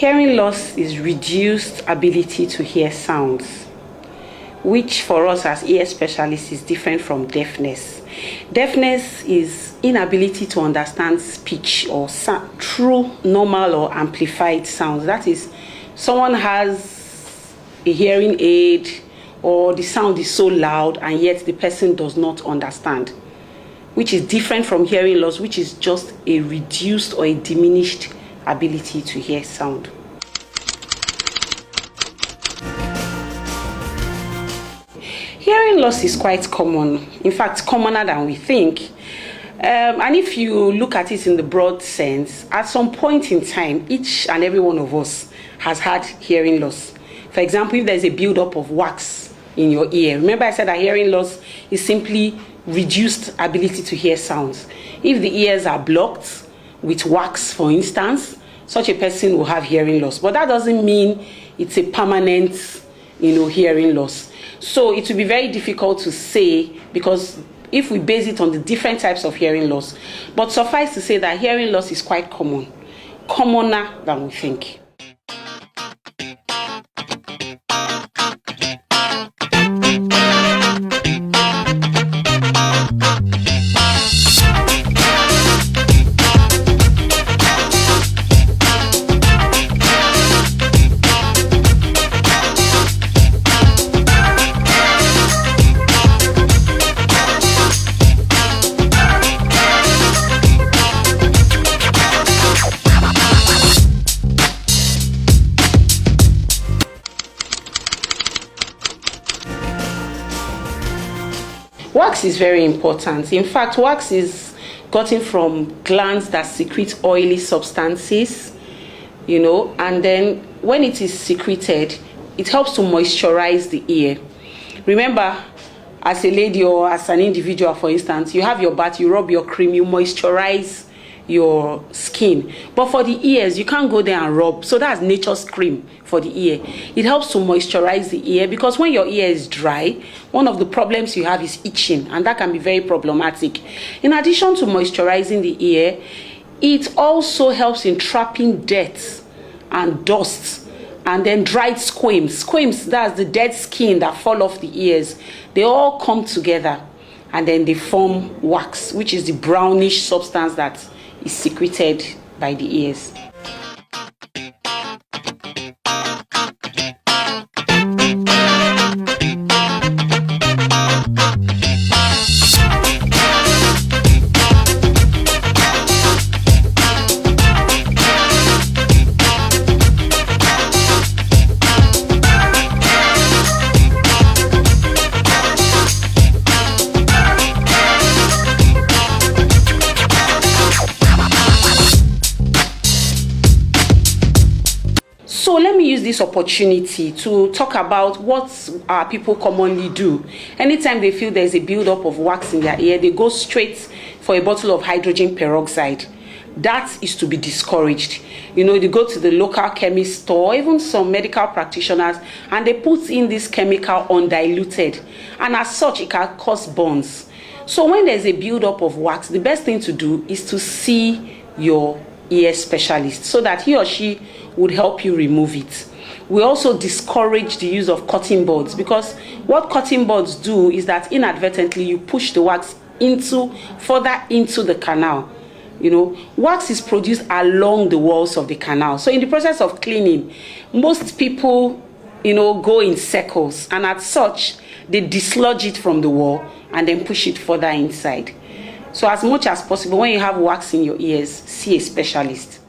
Hearing loss is reduced ability to hear sounds, which for us as ear specialists is different from deafness. Deafness is inability to understand speech or true, normal or amplified sounds. That is, someone has a hearing aid or the sound is so loud and yet the person does not understand, which is different from hearing loss, which is just a reduced or a diminished ability to hear sound. Hearing loss is quite common, in fact commoner than we think. And if you look at it in the broad sense, at some point in time, each and every one of us has had hearing loss. For example, if there's a buildup of wax in your ear, remember I said that hearing loss is simply reduced ability to hear sounds. If the ears are blocked with wax, for instance, such a person will have hearing loss. But that doesn't mean it's a permanent, hearing loss. So it will be very difficult to say, because if we base it on the different types of hearing loss. But suffice to say that hearing loss is quite common, commoner than we think. Wax is very important. In fact, wax is gotten from glands that secrete oily substances, and then when it is secreted, it helps to moisturize the ear. Remember, as a lady or as an individual, for instance, you have your bath, you rub your cream, you moisturize your skin. But for the ears, you can't go there and rub. So that's nature's cream for the ear. It helps to moisturize the ear, because when your ear is dry, one of the problems you have is itching, and that can be very problematic. In addition to moisturizing the ear, it also helps in trapping dirt and dust, and then dried squames. Squames, that's the dead skin that fall off the ears. They all come together and then they form wax, which is the brownish substance that is secreted by the ears. So let me use this opportunity to talk about what people commonly do. Anytime they feel there's a buildup of wax in their ear, they go straight for a bottle of hydrogen peroxide. That is to be discouraged. They go to the local chemist store, even some medical practitioners, and they put in this chemical undiluted. And as such, it can cause burns. So when there's a buildup of wax, the best thing to do is to see your ear specialist so that he or she would help you remove it. We also discourage the use of cotton buds, because what cotton buds do is that inadvertently you push the wax further into the canal. Wax is produced along the walls of the canal. So in the process of cleaning, most people, go in circles, and as such, they dislodge it from the wall and then push it further inside. So as much as possible, when you have wax in your ears, see a specialist.